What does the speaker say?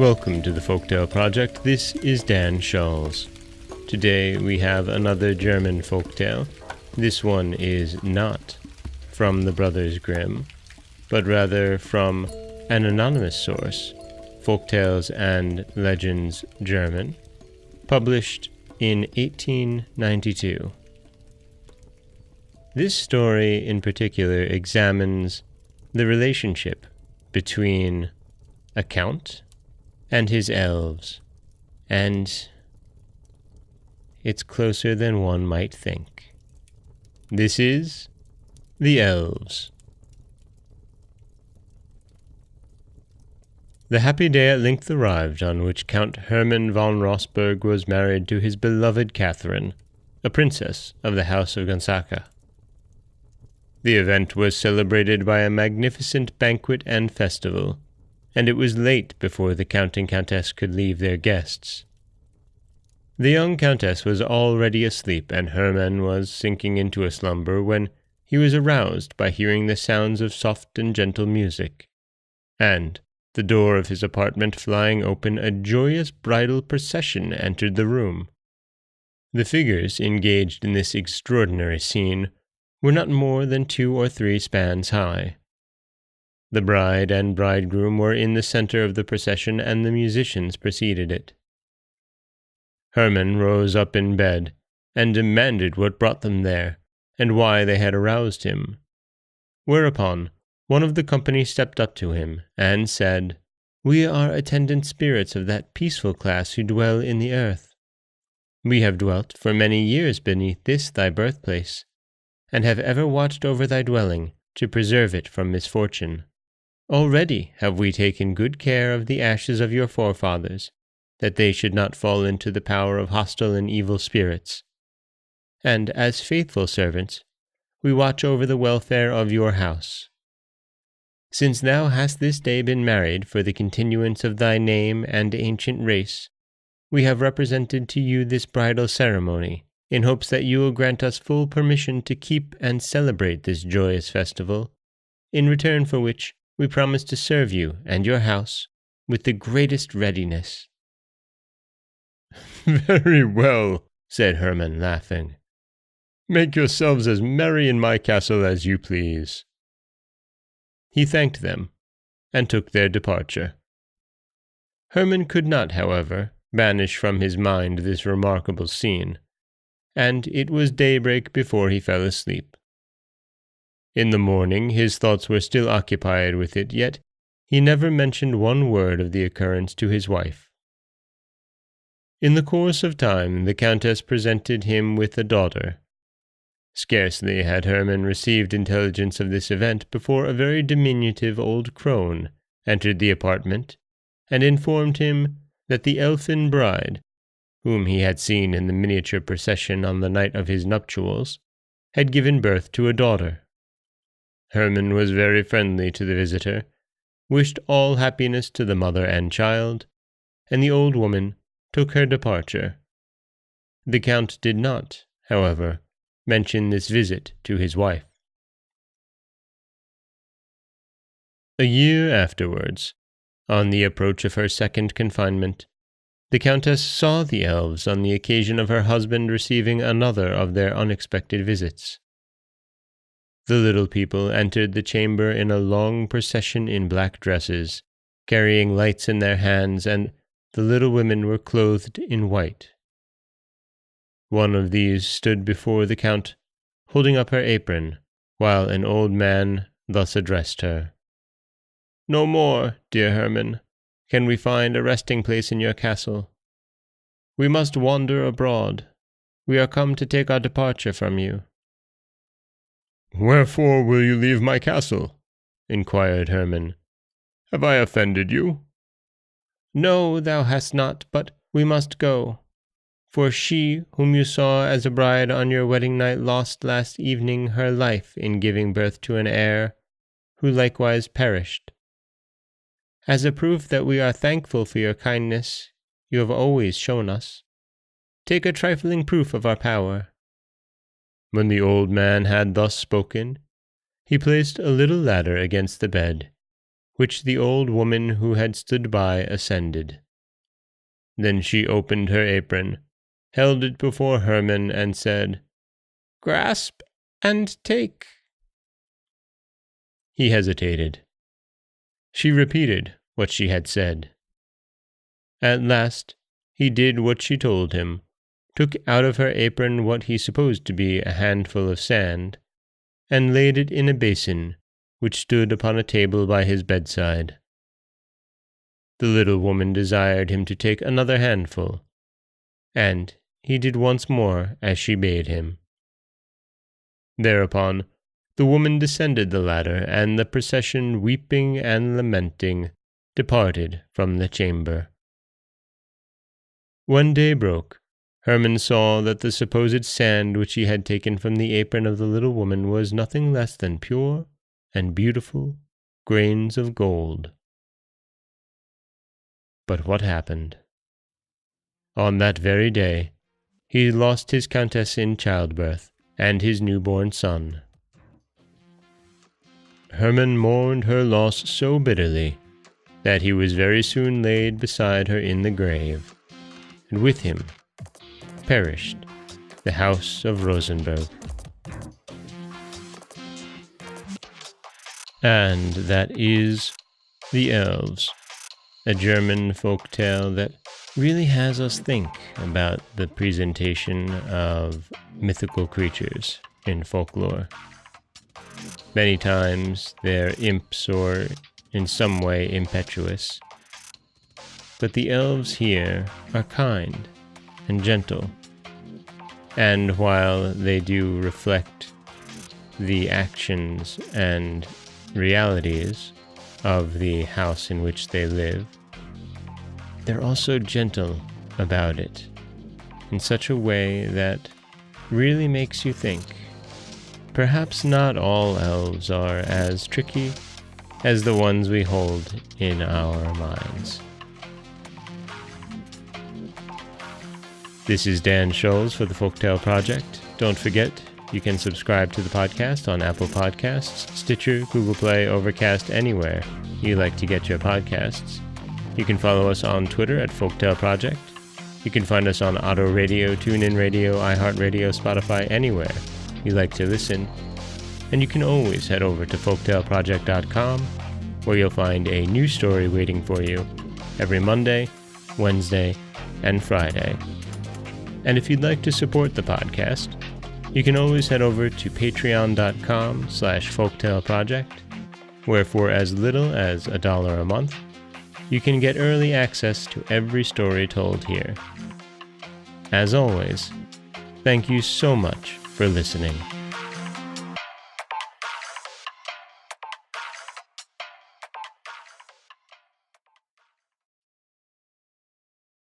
Welcome to the Folktale Project. This is Dan Schalls. Today we have another German folktale. This one is not from the Brothers Grimm, but rather from an anonymous source, Folktales and Legends German, published in 1892. This story in particular examines the relationship between a count and his elves, and it's closer than one might think. This is The Elves. The happy day at length arrived on which Count Hermann von Rosenberg was married to his beloved Catherine, a princess of the house of Gonzaca. The event was celebrated by a magnificent banquet and festival, and it was late before the Count and Countess could leave their guests. The young Countess was already asleep, and Hermann was sinking into a slumber when he was aroused by hearing the sounds of soft and gentle music, and, the door of his apartment flying open, a joyous bridal procession entered the room. The figures engaged in this extraordinary scene were not more than 2 or 3 spans high. The bride and bridegroom were in the center of the procession, and the musicians preceded it. Hermann rose up in bed, and demanded what brought them there, and why they had aroused him. Whereupon, one of the company stepped up to him, and said, "We are attendant spirits of that peaceful class who dwell in the earth. We have dwelt for many years beneath this thy birthplace, and have ever watched over thy dwelling, to preserve it from misfortune. Already have we taken good care of the ashes of your forefathers, that they should not fall into the power of hostile and evil spirits. And as faithful servants, we watch over the welfare of your house. Since thou hast this day been married for the continuance of thy name and ancient race, we have represented to you this bridal ceremony, in hopes that you will grant us full permission to keep and celebrate this joyous festival, in return for which we promise to serve you and your house with the greatest readiness." "Very well," said Hermann, laughing. "Make yourselves as merry in my castle as you please." He thanked them, and took their departure. Hermann could not, however, banish from his mind this remarkable scene, and it was daybreak before he fell asleep. In the morning his thoughts were still occupied with it, yet he never mentioned one word of the occurrence to his wife. In the course of time the Countess presented him with a daughter. Scarcely had Hermann received intelligence of this event before a very diminutive old crone entered the apartment, and informed him that the elfin bride, whom he had seen in the miniature procession on the night of his nuptials, had given birth to a daughter. Hermann was very friendly to the visitor, wished all happiness to the mother and child, and the old woman took her departure. The Count did not, however, mention this visit to his wife. A year afterwards, on the approach of her second confinement, the Countess saw the elves on the occasion of her husband receiving another of their unexpected visits. The little people entered the chamber in a long procession in black dresses, carrying lights in their hands, and the little women were clothed in white. One of these stood before the Count, holding up her apron, while an old man thus addressed her. "No more, dear Hermann, can we find a resting place in your castle. We must wander abroad. We are come to take our departure from you." "Wherefore will you leave my castle?" inquired Hermann. "Have I offended you?" "No, thou hast not, but we must go. For she whom you saw as a bride on your wedding night lost last evening her life in giving birth to an heir, who likewise perished. As a proof that we are thankful for your kindness you have always shown us, take a trifling proof of our power." When the old man had thus spoken, he placed a little ladder against the bed, which the old woman who had stood by ascended. Then she opened her apron, held it before Hermann, and said, "Grasp and take." He hesitated. She repeated what she had said. At last he did what she told him, took out of her apron what he supposed to be a handful of sand, and laid it in a basin which stood upon a table by his bedside. The little woman desired him to take another handful, and he did once more as she bade him. Thereupon the woman descended the ladder, and the procession, weeping and lamenting, departed from the chamber. When day broke, Hermann saw that the supposed sand which he had taken from the apron of the little woman was nothing less than pure and beautiful grains of gold. But what happened? On that very day, he lost his countess in childbirth and his newborn son. Hermann mourned her loss so bitterly that he was very soon laid beside her in the grave, and with him perished the house of Rosenberg. And that is The Elves, a German folk tale that really has us think about the presentation of mythical creatures in folklore. Many times they're imps or in some way impetuous, but the elves here are kind and gentle, and while they do reflect the actions and realities of the house in which they live, they're also gentle about it in such a way that really makes you think. Perhaps not all elves are as tricky as the ones we hold in our minds. This is Dan Scholes for the Folktale Project. Don't forget, you can subscribe to the podcast on Apple Podcasts, Stitcher, Google Play, Overcast, anywhere you like to get your podcasts. You can follow us on Twitter at Folktale Project. You can find us on Auto Radio, TuneIn Radio, iHeartRadio, Spotify, anywhere you like to listen. And you can always head over to folktaleproject.com, where you'll find a new story waiting for you every Monday, Wednesday, and Friday. And if you'd like to support the podcast, you can always head over to patreon.com/folktaleproject, where for as little as $1 a month, you can get early access to every story told here. As always, thank you so much for listening.